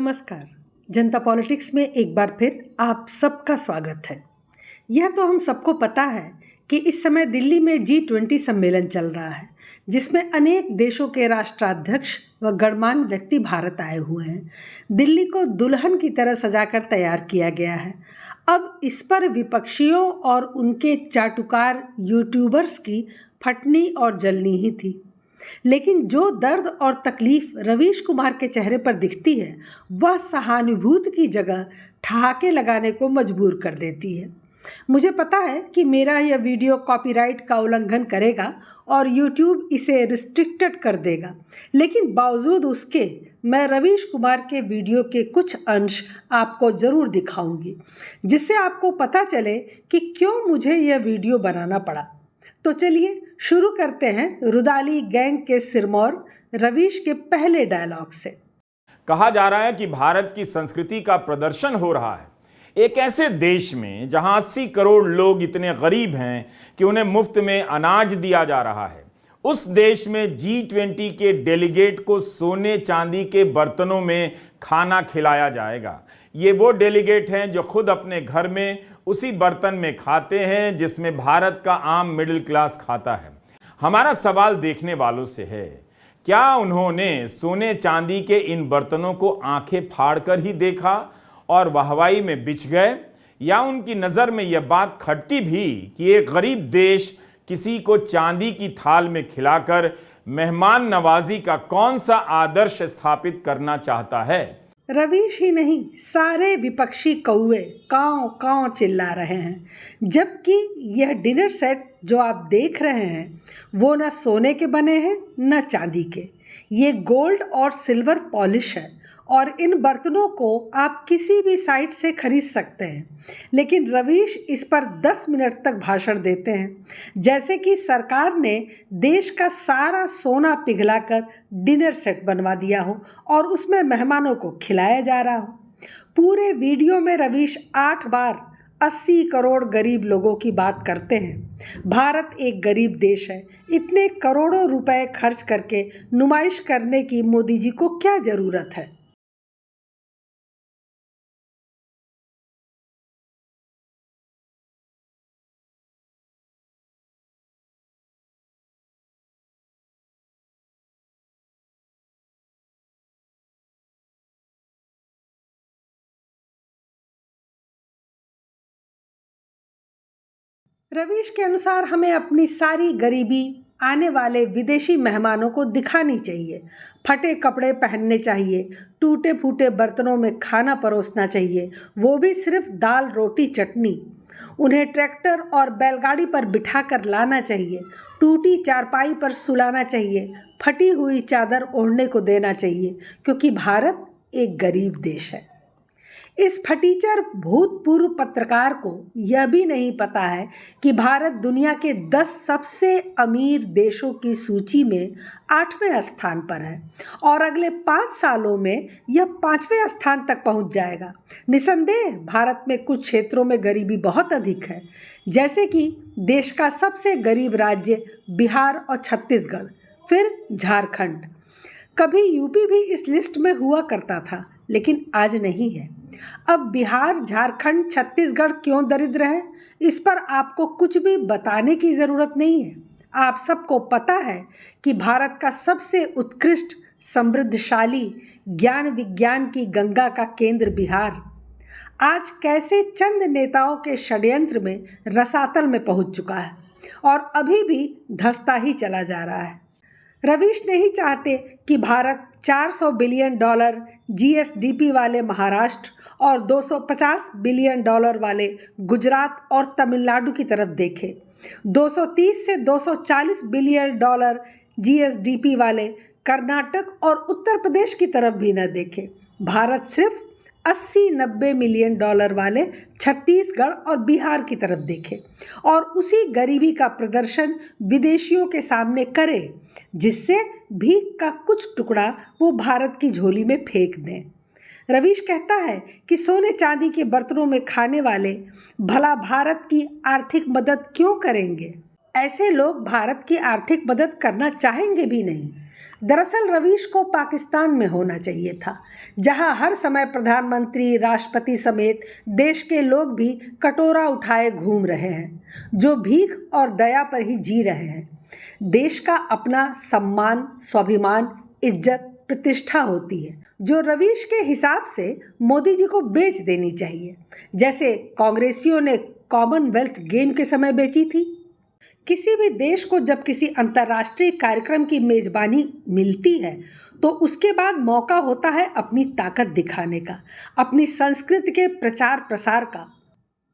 नमस्कार। जनता पॉलिटिक्स में एक बार फिर आप सबका स्वागत है। यह तो हम सबको पता है कि इस समय दिल्ली में G20 सम्मेलन चल रहा है, जिसमें अनेक देशों के राष्ट्राध्यक्ष व गणमान्य व्यक्ति भारत आए हुए हैं। दिल्ली को दुल्हन की तरह सजाकर तैयार किया गया है। अब इस पर विपक्षियों और उनके चाटुकार यूट्यूबर्स की फटनी और जलनी ही थी, लेकिन जो दर्द और तकलीफ रवीश कुमार के चेहरे पर दिखती है, वह सहानुभूति की जगह ठहाके लगाने को मजबूर कर देती है। मुझे पता है कि मेरा यह वीडियो कॉपीराइट का उल्लंघन करेगा और YouTube इसे रिस्ट्रिक्टेड कर देगा, लेकिन बावजूद उसके मैं रवीश कुमार के वीडियो के कुछ अंश आपको ज़रूर दिखाऊंगी, जिससे आपको पता चले कि क्यों मुझे यह वीडियो बनाना पड़ा। तो चलिए शुरू करते हैं रुदाली गैंग के सिरमौर रवीश के पहले डायलॉग से। कहा जा रहा है कि भारत की संस्कृति का प्रदर्शन हो रहा है एक ऐसे देश में जहां 80 करोड़ लोग इतने गरीब हैं कि उन्हें मुफ्त में अनाज दिया जा रहा है। उस देश में G20 के डेलीगेट को सोने चांदी के बर्तनों में खाना खिलाया जाएगा। ये वो डेलीगेट हैं जो खुद अपने घर में उसी बर्तन में खाते हैं जिसमें भारत का आम मिडिल क्लास खाता है। हमारा सवाल देखने वालों से है, क्या उन्होंने सोने चांदी के इन बर्तनों को आंखें फाड़ कर ही देखा और वाहवाही में बिछ गए, या उनकी नज़र में यह बात खटती भी कि एक गरीब देश किसी को चांदी की थाल में खिलाकर मेहमान नवाजी का कौन सा आदर्श स्थापित करना चाहता है। रवीश ही नहीं, सारे विपक्षी कौवे कांव कांव चिल्ला रहे हैं, जबकि यह डिनर सेट जो आप देख रहे हैं वो न सोने के बने हैं न चांदी के। ये गोल्ड और सिल्वर पॉलिश है और इन बर्तनों को आप किसी भी साइट से खरीद सकते हैं, लेकिन रवीश इस पर 10 मिनट तक भाषण देते हैं, जैसे कि सरकार ने देश का सारा सोना पिघलाकर डिनर सेट बनवा दिया हो और उसमें मेहमानों को खिलाया जा रहा हो। पूरे वीडियो में रवीश 8 बार 80 करोड़ गरीब लोगों की बात करते हैं। भारत एक गरीब देश है, इतने करोड़ों रुपए खर्च करके नुमाइश करने की मोदी जी को क्या ज़रूरत है। रवीश के अनुसार हमें अपनी सारी गरीबी आने वाले विदेशी मेहमानों को दिखानी चाहिए। फटे कपड़े पहनने चाहिए, टूटे फूटे बर्तनों में खाना परोसना चाहिए, वो भी सिर्फ दाल रोटी चटनी। उन्हें ट्रैक्टर और बैलगाड़ी पर बिठाकर लाना चाहिए, टूटी चारपाई पर सुलाना चाहिए, फटी हुई चादर ओढ़ने को देना चाहिए, क्योंकि भारत एक गरीब देश है। इस फटीचर भूतपूर्व पत्रकार को यह भी नहीं पता है कि भारत दुनिया के 10 सबसे अमीर देशों की सूची में 8वें स्थान पर है और अगले 5 सालों में यह 5वें स्थान तक पहुंच जाएगा। निसंदेह भारत में कुछ क्षेत्रों में गरीबी बहुत अधिक है, जैसे कि देश का सबसे गरीब राज्य बिहार और छत्तीसगढ़, फिर झारखंड। कभी यूपी भी इस लिस्ट में हुआ करता था, लेकिन आज नहीं है। अब बिहार, झारखंड, छत्तीसगढ़ क्यों दरिद्र है, इस पर आपको कुछ भी बताने की ज़रूरत नहीं है। आप सबको पता है कि भारत का सबसे उत्कृष्ट, समृद्धशाली, ज्ञान विज्ञान की गंगा का केंद्र बिहार आज कैसे चंद नेताओं के षड्यंत्र में रसातल में पहुंच चुका है और अभी भी धंसता ही चला जा रहा है। रवीश नहीं चाहते कि भारत $400 बिलियन GSDP वाले महाराष्ट्र और $250 बिलियन वाले गुजरात और तमिलनाडु की तरफ देखे, 230 से 240 बिलियन GSDP वाले कर्नाटक और उत्तर प्रदेश की तरफ भी न देखे। भारत सिर्फ 80-90 मिलियन डॉलर वाले छत्तीसगढ़ और बिहार की तरफ देखे और उसी गरीबी का प्रदर्शन विदेशियों के सामने करे, जिससे भीख का कुछ टुकड़ा वो भारत की झोली में फेंक दें। रवीश कहता है कि सोने चांदी के बर्तनों में खाने वाले भला भारत की आर्थिक मदद क्यों करेंगे। ऐसे लोग भारत की आर्थिक मदद करना चाहेंगे भी नहीं। दरअसल रवीश को पाकिस्तान में होना चाहिए था, जहां हर समय प्रधानमंत्री, राष्ट्रपति समेत देश के लोग भी कटोरा उठाए घूम रहे हैं, जो भीख और दया पर ही जी रहे हैं। देश का अपना सम्मान, स्वाभिमान, इज्जत, प्रतिष्ठा होती है, जो रवीश के हिसाब से मोदी जी को बेच देनी चाहिए, जैसे कांग्रेसियों ने कॉमनवेल्थ गेम के समय बेची थी। किसी भी देश को जब किसी अंतर्राष्ट्रीय कार्यक्रम की मेजबानी मिलती है तो उसके बाद मौका होता है अपनी ताकत दिखाने का, अपनी संस्कृति के प्रचार प्रसार का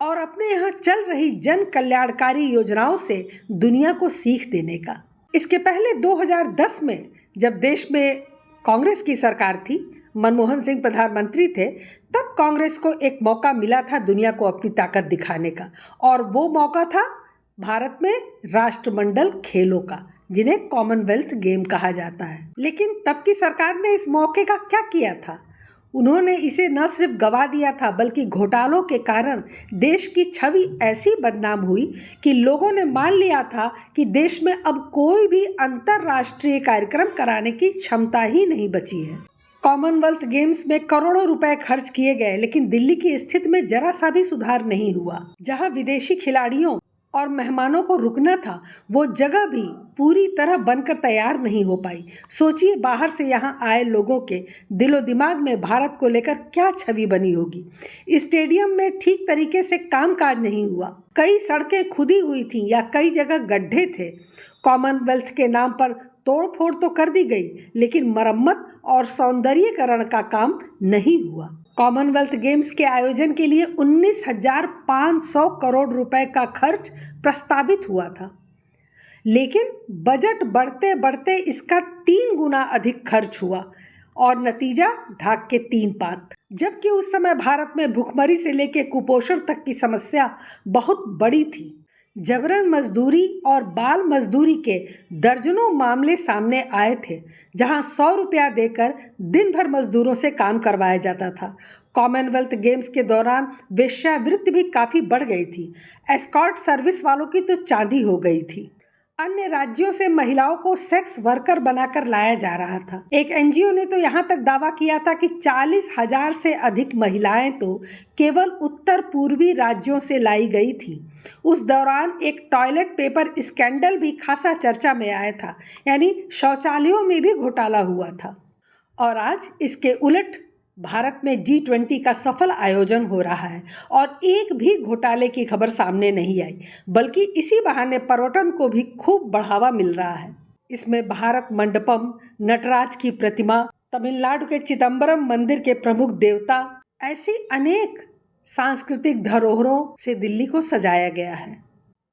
और अपने यहाँ चल रही जन कल्याणकारी योजनाओं से दुनिया को सीख देने का। इसके पहले 2010 में जब देश में कांग्रेस की सरकार थी, मनमोहन सिंह प्रधानमंत्री थे, तब कांग्रेस को एक मौका मिला था दुनिया को अपनी ताकत दिखाने का, और वो मौका था भारत में राष्ट्रमंडल खेलों का, जिन्हें कॉमनवेल्थ गेम कहा जाता है। लेकिन तब की सरकार ने इस मौके का क्या किया था? उन्होंने इसे न सिर्फ गवा दिया था, बल्कि घोटालों के कारण देश की छवि ऐसी बदनाम हुई कि लोगों ने मान लिया था कि देश में अब कोई भी अंतर्राष्ट्रीय कार्यक्रम कराने की क्षमता ही नहीं बची है। कॉमनवेल्थ गेम्स में करोड़ों रुपए खर्च किए गए, लेकिन दिल्ली की स्थिति में जरा सा भी सुधार नहीं हुआ। जहां विदेशी खिलाड़ियों और मेहमानों को रुकना था, वो जगह भी पूरी तरह बनकर तैयार नहीं हो पाई। सोचिए, बाहर से यहाँ आए लोगों के दिलो दिमाग में भारत को लेकर क्या छवि बनी होगी। स्टेडियम में ठीक तरीके से कामकाज नहीं हुआ, कई सड़कें खुदी हुई थीं या कई जगह गड्ढे थे। कॉमनवेल्थ के नाम पर तोड़फोड़ तो कर दी गई, लेकिन मरम्मत और सौंदर्यीकरण का काम नहीं हुआ। कॉमनवेल्थ गेम्स के आयोजन के लिए 19,500 करोड़ रुपए का खर्च प्रस्तावित हुआ था, लेकिन बजट बढ़ते बढ़ते इसका 3 गुना अधिक खर्च हुआ और नतीजा ढाक के 3 पात। जबकि उस समय भारत में भुखमरी से लेकर कुपोषण तक की समस्या बहुत बड़ी थी। जबरन मजदूरी और बाल मजदूरी के दर्जनों मामले सामने आए थे, जहां 100 रुपया देकर दिन भर मजदूरों से काम करवाया जाता था। कॉमनवेल्थ गेम्स के दौरान वेश्यावृत्ति भी काफ़ी बढ़ गई थी। एस्कॉर्ट सर्विस वालों की तो चांदी हो गई थी। अन्य राज्यों से महिलाओं को सेक्स वर्कर बनाकर लाया जा रहा था। एक एनजीओ ने तो यहाँ तक दावा किया था कि 40,000 से अधिक महिलाएं तो केवल उत्तर पूर्वी राज्यों से लाई गई थी। उस दौरान एक टॉयलेट पेपर स्कैंडल भी खासा चर्चा में आया था, यानी शौचालयों में भी घोटाला हुआ था। और आज इसके उलट भारत में G20 का सफल आयोजन हो रहा है और एक भी घोटाले की खबर सामने नहीं आई, बल्कि इसी बहाने पर्यटन को भी खूब बढ़ावा मिल रहा है। इसमें भारत मंडपम, नटराज की प्रतिमा, तमिलनाडु के चिदम्बरम मंदिर के प्रमुख देवता, ऐसी अनेक सांस्कृतिक धरोहरों से दिल्ली को सजाया गया है।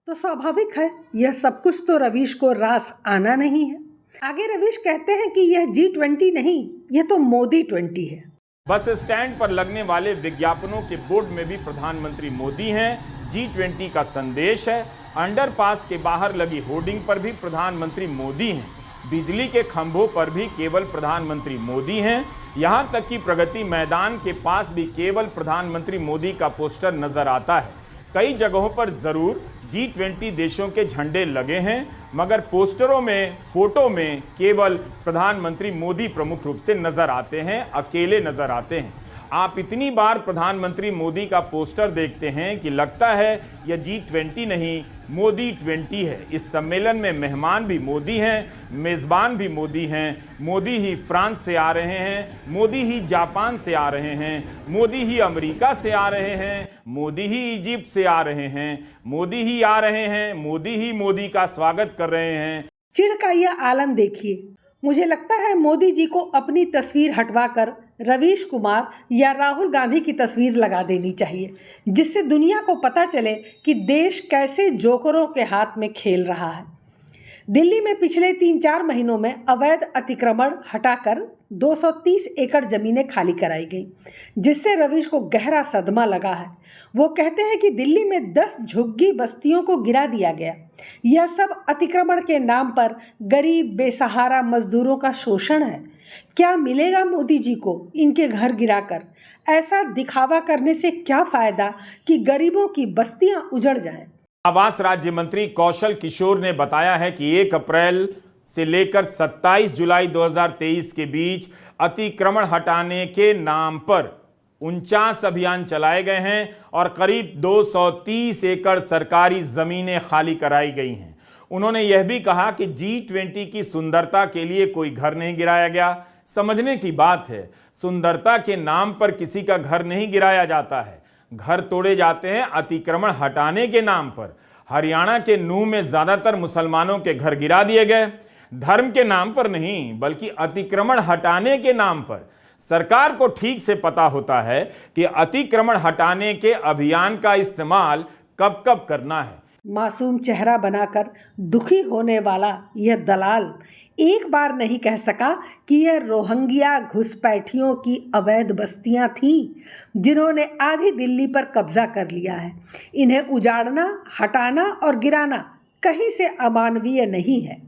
तो स्वाभाविक है, यह सब कुछ तो रवीश को रास आना नहीं है। आगे रवीश कहते हैं कि यह G20 नहीं, यह तो मोदी 20 है। बस स्टैंड पर लगने वाले विज्ञापनों के बोर्ड में भी प्रधानमंत्री मोदी हैं। G20 का संदेश है। अंडरपास के बाहर लगी होर्डिंग पर भी प्रधानमंत्री मोदी हैं। बिजली के खंभों पर भी केवल प्रधानमंत्री मोदी हैं। यहां तक कि प्रगति मैदान के पास भी केवल प्रधानमंत्री मोदी का पोस्टर नजर आता है। कई जगहों पर जरूर G20 देशों के झंडे लगे हैं, मगर पोस्टरों में, फोटो में केवल प्रधानमंत्री मोदी प्रमुख रूप से नजर आते हैं, अकेले नजर आते हैं। आप इतनी बार प्रधानमंत्री मोदी का पोस्टर देखते हैं कि लगता है यह G20 नहीं, मोदी 20 है। इस सम्मेलन में मेहमान भी मोदी हैं, मेज़बान भी मोदी हैं। मोदी ही फ्रांस से आ रहे हैं, मोदी ही जापान से आ रहे हैं, मोदी ही अमेरिका से आ रहे हैं, मोदी ही इजिप्ट से आ रहे हैं, मोदी ही आ रहे हैं, मोदी ही मोदी का स्वागत कर रहे हैं। चिढ़ का यह आलम देखिए। मुझे लगता है मोदी जी को अपनी तस्वीर हटवाकर रवीश कुमार या राहुल गांधी की तस्वीर लगा देनी चाहिए, जिससे दुनिया को पता चले कि देश कैसे जोकरों के हाथ में खेल रहा है। दिल्ली में पिछले 3-4 महीनों में अवैध अतिक्रमण हटाकर 230 एकड़ जमीनें खाली कराई गई, जिससे रवीश को गहरा सदमा लगा है। वो कहते हैं कि दिल्ली में 10 झुग्गी बस्तियों को गिरा दिया गया। यह सब अतिक्रमण के नाम पर गरीब बेसहारा मजदूरों का शोषण है। क्या मिलेगा मोदी जी को इनके घर गिराकर? ऐसा दिखावा करने से क्या फायदा कि गरीबों की बस्तियां उजड़ जाएं। आवास राज्य मंत्री कौशल किशोर ने बताया है कि 1 अप्रैल से लेकर 27 जुलाई 2023 के बीच अतिक्रमण हटाने के नाम पर 49 अभियान चलाए गए हैं और करीब 230 एकड़ सरकारी जमीनें खाली कराई गई हैं। उन्होंने यह भी कहा कि G20 की सुंदरता के लिए कोई घर नहीं गिराया गया। समझने की बात है, सुंदरता के नाम पर किसी का घर नहीं गिराया जाता है, घर तोड़े जाते हैं अतिक्रमण हटाने के नाम पर। हरियाणा के नूह में ज्यादातर मुसलमानों के घर गिरा दिए गए, धर्म के नाम पर नहीं बल्कि अतिक्रमण हटाने के नाम पर। सरकार को ठीक से पता होता है कि अतिक्रमण हटाने के अभियान का इस्तेमाल कब कब करना है। मासूम चेहरा बनाकर दुखी होने वाला यह दलाल एक बार नहीं कह सका कि यह रोहिंग्या घुसपैठियों की अवैध बस्तियां थीं जिन्होंने आधी दिल्ली पर कब्जा कर लिया है। इन्हें उजाड़ना, हटाना और गिराना कहीं से अमानवीय नहीं है।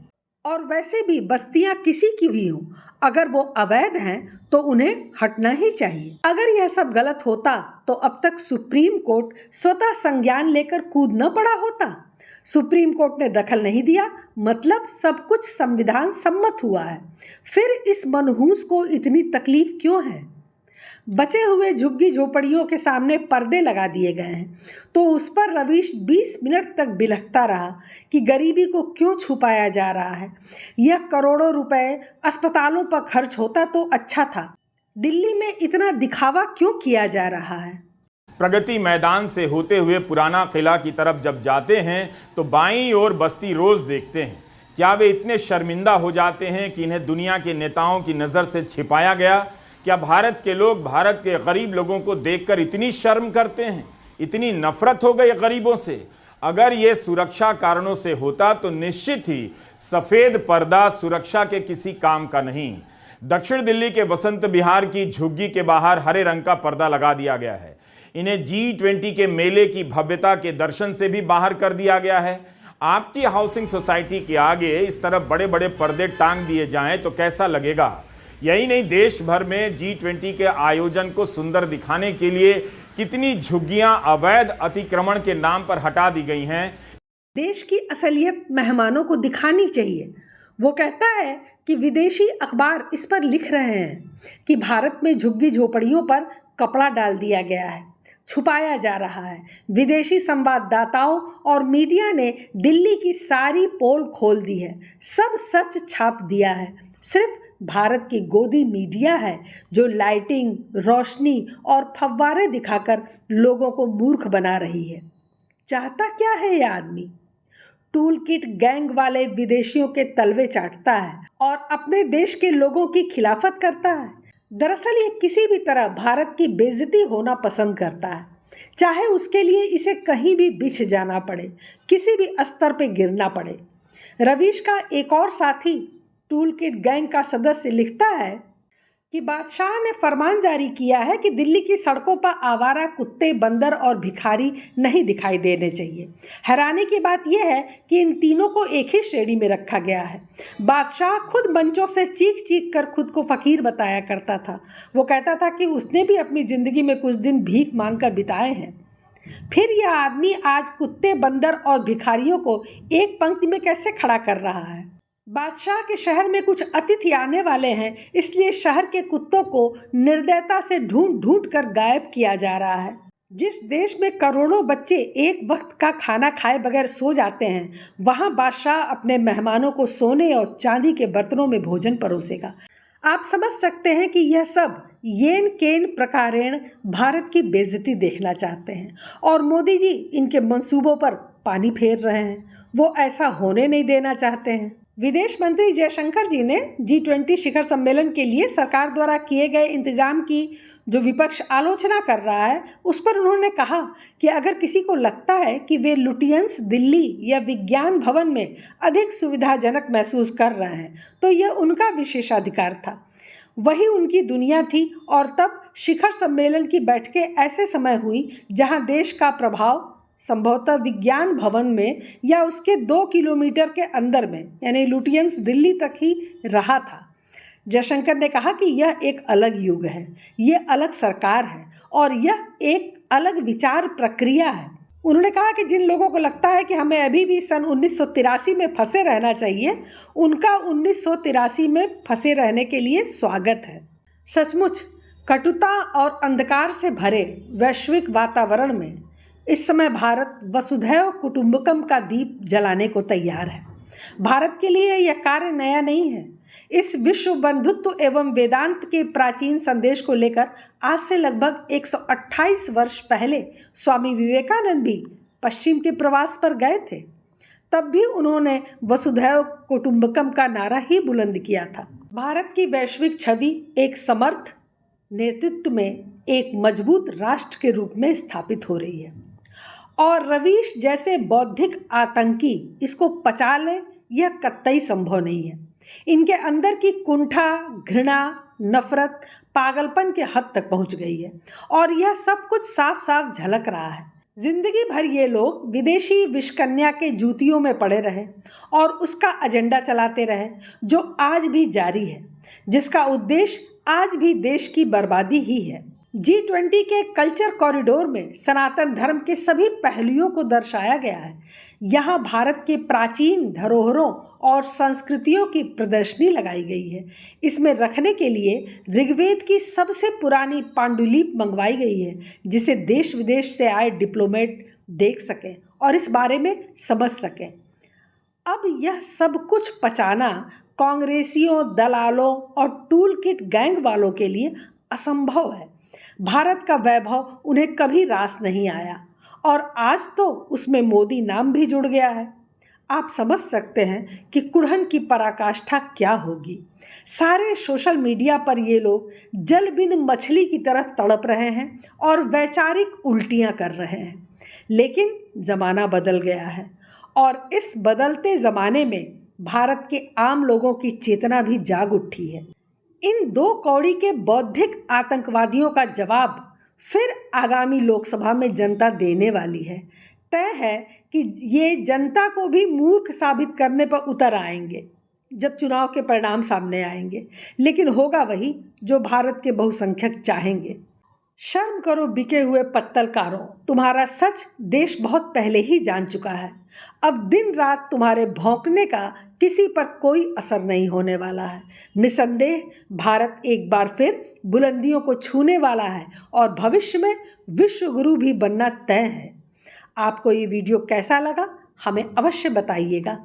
और वैसे भी बस्तियां किसी की भी हों, अगर वो अवैध हैं तो उन्हें हटना ही चाहिए। अगर यह सब गलत होता तो अब तक सुप्रीम कोर्ट स्वतः संज्ञान लेकर कूद न पड़ा होता। सुप्रीम कोर्ट ने दखल नहीं दिया, मतलब सब कुछ संविधान सम्मत हुआ है। फिर इस मनहूस को इतनी तकलीफ क्यों है? बचे हुए झुग्गी झोपड़ियों के सामने पर्दे लगा दिए गए हैं तो उस पर रवीश 20 मिनट तक बिलखता रहा कि गरीबी को क्यों छुपाया जा रहा है। यह करोड़ों रुपए अस्पतालों पर खर्च होता तो अच्छा था। दिल्ली में इतना दिखावा क्यों किया जा रहा है? प्रगति मैदान से होते हुए पुराना किला की तरफ जब जाते हैं तो बाईं ओर बस्ती रोज देखते हैं। क्या वे इतने शर्मिंदा हो जाते हैं कि इन्हें दुनिया के नेताओं की नज़र से छिपाया गया? क्या भारत के लोग भारत के गरीब लोगों को देखकर इतनी शर्म करते हैं, इतनी नफरत हो गई गरीबों से? अगर ये सुरक्षा कारणों से होता तो निश्चित ही सफेद पर्दा सुरक्षा के किसी काम का नहीं। दक्षिण दिल्ली के वसंत विहार की झुग्गी के बाहर हरे रंग का पर्दा लगा दिया गया है। इन्हें G20 के मेले की भव्यता के दर्शन से भी बाहर कर दिया गया है। आपकी हाउसिंग सोसाइटी के आगे इस तरह बड़े बड़े पर्दे टांग दिए जाएं तो कैसा लगेगा? यही नहीं, देश भर में G20 के आयोजन को सुंदर दिखाने के लिए कितनी झुग्गियां अवैध अतिक्रमण के नाम पर हटा दी गई हैं। देश की असलियत मेहमानों को दिखानी चाहिए। वो कहता है कि विदेशी अखबार इस पर लिख रहे हैं कि भारत में झुग्गी झोपड़ियों पर कपड़ा डाल दिया गया है, छुपाया जा रहा है। विदेशी संवाददाताओं और मीडिया ने दिल्ली की सारी पोल खोल दी है, सब सच छाप दिया है। सिर्फ भारत की गोदी मीडिया है जो लाइटिंग, रोशनी और फव्वारे दिखाकर लोगों को मूर्ख बना रही है। चाहता क्या है यह आदमी? टूल किट गैंग वाले विदेशियों के तलवे चाटता है और अपने देश के लोगों की खिलाफत करता है। दरअसल ये किसी भी तरह भारत की बेइज्जती होना पसंद करता है, चाहे उसके लिए इसे कहीं भी बिछ जाना पड़े, किसी भी स्तर पे गिरना पड़े। रवीश का एक और साथी टूल किट गैंग का सदस्य लिखता है कि बादशाह ने फरमान जारी किया है कि दिल्ली की सड़कों पर आवारा कुत्ते, बंदर और भिखारी नहीं दिखाई देने चाहिए। हैरानी की बात यह है कि इन तीनों को एक ही श्रेणी में रखा गया है। बादशाह खुद मंचों से चीख चीख कर खुद को फ़कीर बताया करता था। वो कहता था कि उसने भी अपनी ज़िंदगी में कुछ दिन भीख मांग कर बिताए हैं। फिर यह आदमी आज कुत्ते, बंदर और भिखारियों को एक पंक्ति में कैसे खड़ा कर रहा है? बादशाह के शहर में कुछ अतिथि आने वाले हैं, इसलिए शहर के कुत्तों को निर्दयता से ढूंढ ढूंढ कर गायब किया जा रहा है। जिस देश में करोड़ों बच्चे एक वक्त का खाना खाए बगैर सो जाते हैं, वहां बादशाह अपने मेहमानों को सोने और चांदी के बर्तनों में भोजन परोसेगा। आप समझ सकते हैं कि यह सब येन केन प्रकारेण भारत की बेइज्जती देखना चाहते हैं और मोदी जी इनके मंसूबों पर पानी फेर रहे हैं। वो ऐसा होने नहीं देना चाहते हैं। विदेश मंत्री जयशंकर जी ने G20 शिखर सम्मेलन के लिए सरकार द्वारा किए गए इंतजाम की जो विपक्ष आलोचना कर रहा है, उस पर उन्होंने कहा कि अगर किसी को लगता है कि वे लुटियंस दिल्ली या विज्ञान भवन में अधिक सुविधाजनक महसूस कर रहे हैं तो यह उनका विशेषाधिकार था। वही उनकी दुनिया थी और तब शिखर सम्मेलन की बैठकें ऐसे समय हुई जहां देश का प्रभाव संभवतः विज्ञान भवन में या उसके 2 किलोमीटर के अंदर में, यानी लुटियंस दिल्ली तक ही रहा था। जयशंकर ने कहा कि यह एक अलग युग है, यह अलग सरकार है और यह एक अलग विचार प्रक्रिया है। उन्होंने कहा कि जिन लोगों को लगता है कि हमें अभी भी सन 1983 में फंसे रहना चाहिए, उनका 1983 में फंसे रहने के लिए स्वागत है। सचमुच कटुता और अंधकार से भरे वैश्विक वातावरण में इस समय भारत वसुधैव कुटुंबकम का दीप जलाने को तैयार है। भारत के लिए यह कार्य नया नहीं है। इस विश्व बंधुत्व एवं वेदांत के प्राचीन संदेश को लेकर आज से लगभग 128 वर्ष पहले स्वामी विवेकानंद भी पश्चिम के प्रवास पर गए थे। तब भी उन्होंने वसुधैव कुटुंबकम का नारा ही बुलंद किया था। भारत की वैश्विक छवि एक समर्थ नेतृत्व में एक मजबूत राष्ट्र के रूप में स्थापित हो रही है और रवीश जैसे बौद्धिक आतंकी इसको पचा लें, यह कतई संभव नहीं है। इनके अंदर की कुंठा, घृणा, नफरत, पागलपन के हद तक पहुंच गई है और यह सब कुछ साफ साफ झलक रहा है। जिंदगी भर ये लोग विदेशी विषकन्या के जूतियों में पड़े रहे और उसका एजेंडा चलाते रहे, जो आज भी जारी है, जिसका उद्देश्य आज भी देश की बर्बादी ही है। G20 के कल्चर कॉरिडोर में सनातन धर्म के सभी पहलुओं को दर्शाया गया है। यहाँ भारत के प्राचीन धरोहरों और संस्कृतियों की प्रदर्शनी लगाई गई है। इसमें रखने के लिए ऋग्वेद की सबसे पुरानी पांडुलिपि मंगवाई गई है, जिसे देश विदेश से आए डिप्लोमेट देख सकें और इस बारे में समझ सकें। अब यह सब कुछ पचाना कांग्रेसियों, दलालों और टूल किट गैंग वालों के लिए असंभव है। भारत का वैभव उन्हें कभी रास नहीं आया और आज तो उसमें मोदी नाम भी जुड़ गया है। आप समझ सकते हैं कि कुड़हन की पराकाष्ठा क्या होगी। सारे सोशल मीडिया पर ये लोग जल बिन मछली की तरह तड़प रहे हैं और वैचारिक उल्टियां कर रहे हैं। लेकिन ज़माना बदल गया है और इस बदलते ज़माने में भारत के आम लोगों की चेतना भी जाग उठी है। इन दो कौड़ी के बौद्धिक आतंकवादियों का जवाब फिर आगामी लोकसभा में जनता देने वाली है। तय है कि ये जनता को भी मूर्ख साबित करने पर उतर आएंगे जब चुनाव के परिणाम सामने आएंगे, लेकिन होगा वही जो भारत के बहुसंख्यक चाहेंगे। शर्म करो बिके हुए पत्तलकारों, तुम्हारा सच देश बहुत पहले ही जान चुका है। अब दिन रात तुम्हारे भौंकने का किसी पर कोई असर नहीं होने वाला है। निसंदेह भारत एक बार फिर बुलंदियों को छूने वाला है और भविष्य में विश्व गुरु भी बनना तय है। आपको ये वीडियो कैसा लगा हमें अवश्य बताइएगा।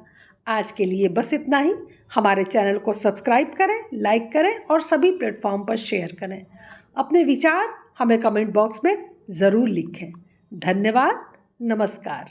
आज के लिए बस इतना ही। हमारे चैनल को सब्सक्राइब करें, लाइक करें और सभी प्लेटफॉर्म पर शेयर करें। अपने विचार हमें कमेंट बॉक्स में ज़रूर लिखें। धन्यवाद। नमस्कार।